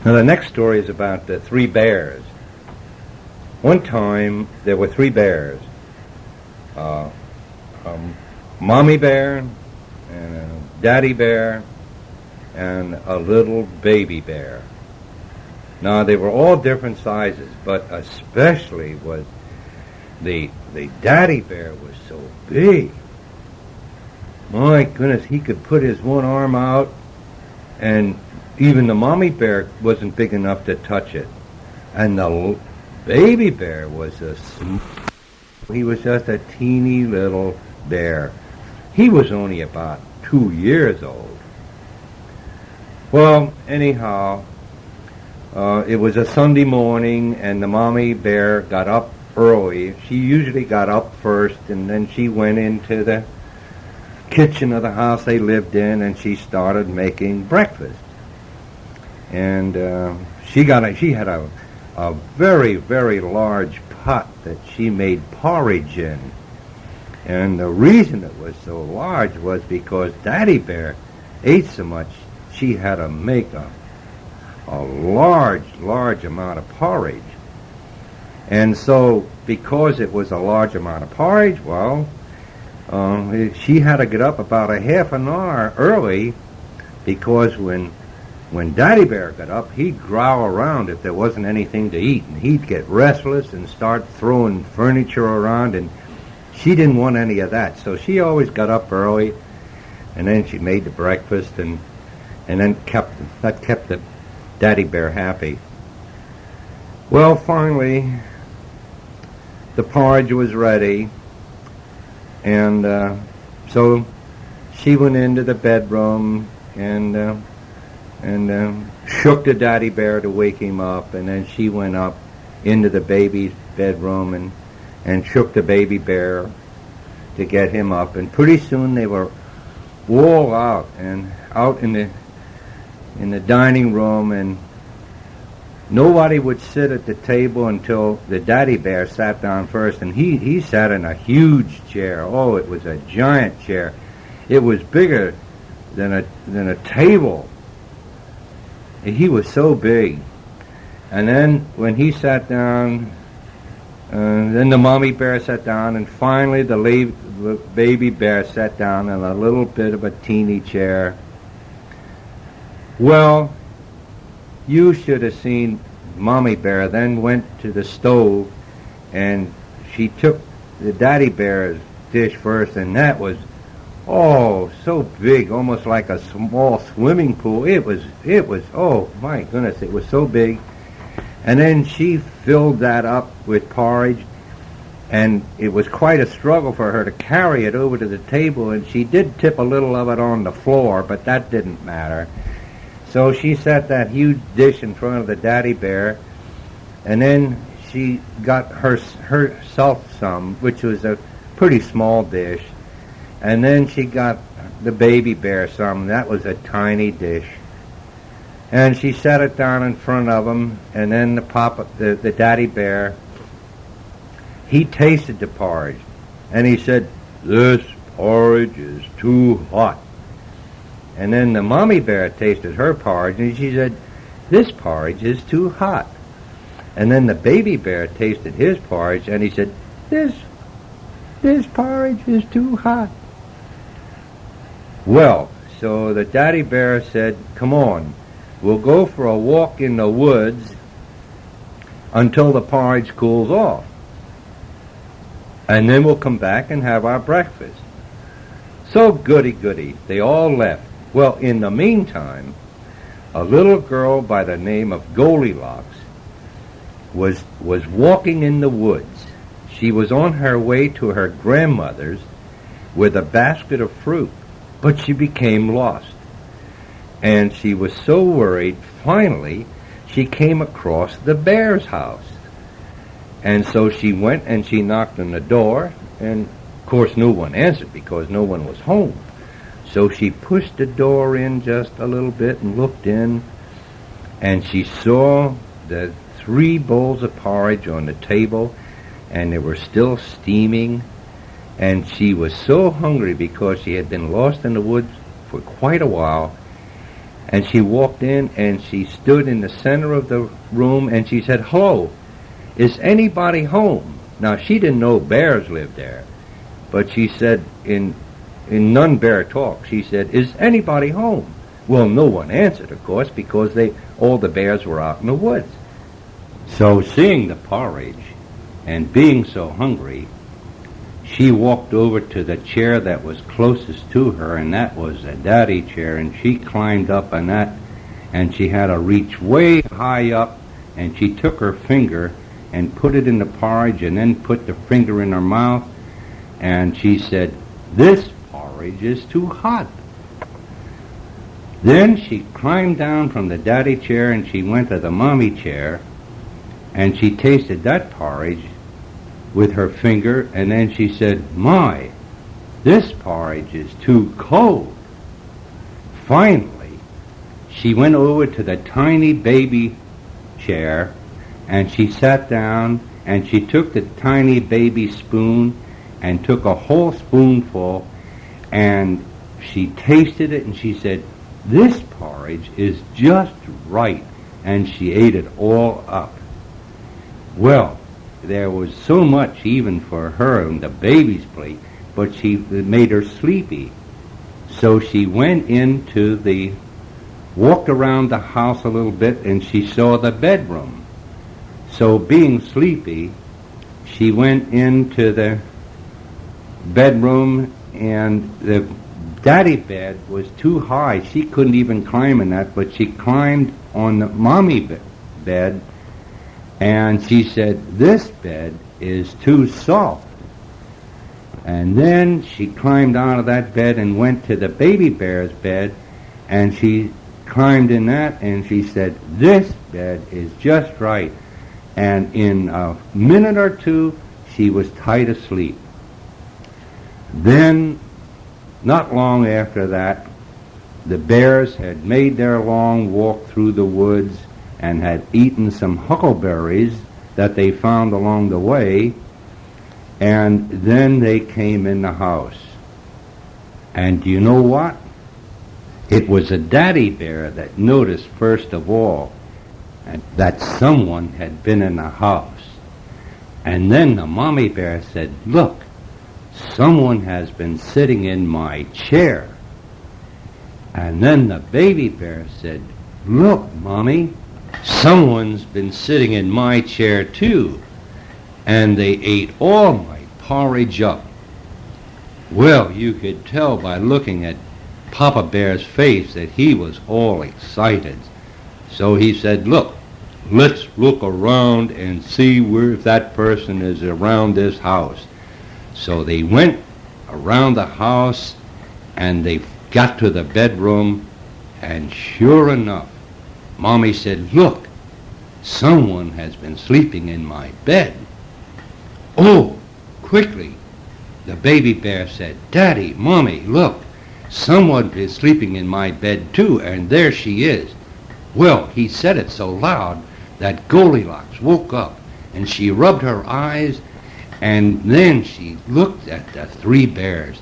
Now the next story is about the three bears. One time there were three bears, a mommy bear, and a daddy bear, and a little baby bear. Now they were all different sizes, but especially was the daddy bear was so big. My goodness, he could put his one arm out, and even the mommy bear wasn't big enough to touch it. And the baby bear was he was just a teeny little bear. He was only about 2 years old. Well, anyhow, it was a Sunday morning, and the mommy bear got up early. She usually got up first, and then she went into the kitchen of the house they lived in, and she started making breakfast. And she had a very, very large pot that she made porridge in. And the reason it was so large was because Daddy Bear ate so much, she had to make a large amount of porridge. And so, because it was a large amount of porridge, well, she had to get up about a half an hour early, because when Daddy Bear got up, he'd growl around if there wasn't anything to eat, and he'd get restless and start throwing furniture around, and she didn't want any of that. So she always got up early, and then she made the breakfast, and then kept the Daddy Bear happy. Well, finally, the porridge was ready, and so she went into the bedroom and shook the Daddy Bear to wake him up, and then she went up into the baby's bedroom and shook the baby bear to get him up, and pretty soon they were all out in the dining room, and nobody would sit at the table until the Daddy Bear sat down first, and he sat in a huge chair. Oh, it was a giant chair. It was bigger than a table. He was so big. And then when he sat down, then the mommy bear sat down, and finally the baby bear sat down in a little bit of a teeny chair. Well, you should have seen Mommy Bear then went to the stove, and she took the Daddy Bear's dish first, and that was, oh, so big, almost like a small swimming pool. It was, oh my goodness, it was so big. And then she filled that up with porridge, and it was quite a struggle for her to carry it over to the table, and she did tip a little of it on the floor, but that didn't matter. So she set that huge dish in front of the Daddy Bear, and then she got herself some, which was a pretty small dish, and then she got the baby bear some. That was a tiny dish, and she set it down in front of him. And then the Daddy Bear, he tasted the porridge, and he said, "This porridge is too hot." And then the mommy bear tasted her porridge, and she said, "This porridge is too hot." And then the baby bear tasted his porridge, and he said, This porridge is too hot." Well, so the Daddy Bear said, "Come on, we'll go for a walk in the woods until the porridge cools off, and then we'll come back and have our breakfast." So goody, they all left. Well, in the meantime, a little girl by the name of Goldilocks was walking in the woods. She was on her way to her grandmother's with a basket of fruit, but she became lost. And she was so worried, finally, she came across the bear's house. And so she went and she knocked on the door, and of course no one answered because no one was home. So she pushed the door in just a little bit and looked in, and she saw the 3 bowls of porridge on the table, and they were still steaming, and she was so hungry because she had been lost in the woods for quite a while, And she walked in and she stood in the center of the room and she said, "Hello, is anybody home?" Now, she didn't know bears lived there, but she said in non-bear talk, she said, "Is anybody home?" Well, no one answered, of course, because all the bears were out in the woods. So, seeing the porridge and being so hungry, she walked over to the chair that was closest to her, and that was a daddy chair, and she climbed up on that, and she had to reach way high up, and she took her finger and put it in the porridge and then put the finger in her mouth, and she said, "This porridge is too hot." Then she climbed down from the daddy chair and she went to the mommy chair, and she tasted that porridge with her finger, and then she said, "My, this porridge is too cold." Finally, she went over to the tiny baby chair, and she sat down, and she took the tiny baby spoon and took a whole spoonful, and she tasted it, and she said, "This porridge is just right," and she ate it all up. Well, there was so much even for her and the baby's plate, but it made her sleepy. So she went walked around the house a little bit, and she saw the bedroom. So being sleepy, she went into the bedroom, and the daddy bed was too high. She couldn't even climb in that, but she climbed on the mommy bed, and she said, "This bed is too soft." And then she climbed out of that bed and went to the baby bear's bed, and she climbed in that, and she said, "This bed is just right." And in a minute or two, she was tight asleep. Then, not long after that, the bears had made their long walk through the woods and had eaten some huckleberries that they found along the way, and then they came in the house. And do you know what? It was a daddy bear that noticed first of all that someone had been in the house. And then the mommy bear said, "Look, someone has been sitting in my chair." And then the baby bear said, "Look, Mommy, someone's been sitting in my chair too." And they ate all my porridge up. Well, you could tell by looking at Papa Bear's face that he was all excited. So he said, "Look, let's look around and see if that person is around this house." So they went around the house, and they got to the bedroom, and sure enough, Mommy said, "Look, someone has been sleeping in my bed." "Oh," quickly, the baby bear said, "Daddy, Mommy, look, someone is sleeping in my bed too, and there she is." Well, he said it so loud that Goldilocks woke up, and she rubbed her eyes, and then she looked at the three bears.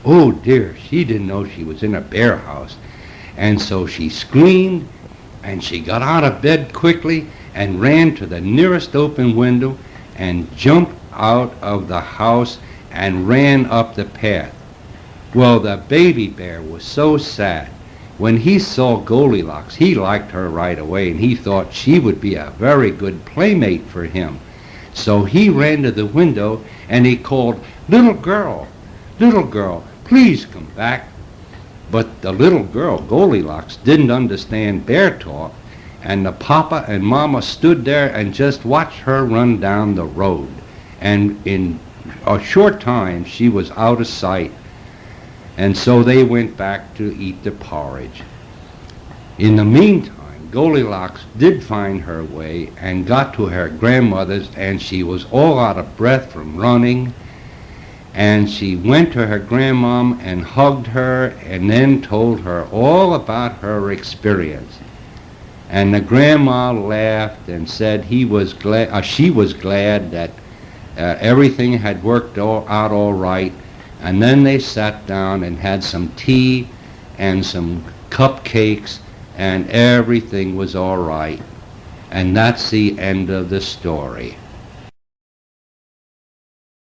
Oh dear, she didn't know she was in a bear house. And so she screamed, and she got out of bed quickly and ran to the nearest open window and jumped out of the house and ran up the path. Well, the baby bear was so sad. When he saw Goldilocks, he liked her right away, and he thought she would be a very good playmate for him. So he ran to the window, and he called, little girl, please come back." But the little girl, Goldilocks, didn't understand bear talk, and the papa and mama stood there and just watched her run down the road. And in a short time, she was out of sight. And so they went back to eat the porridge. In the meantime, Goldilocks did find her way and got to her grandmother's, and she was all out of breath from running. And she went to her grandmom and hugged her and then told her all about her experience. And the grandma laughed and said she was glad that everything had worked out all right. And then they sat down and had some tea and some cupcakes, and everything was all right. And that's the end of the story.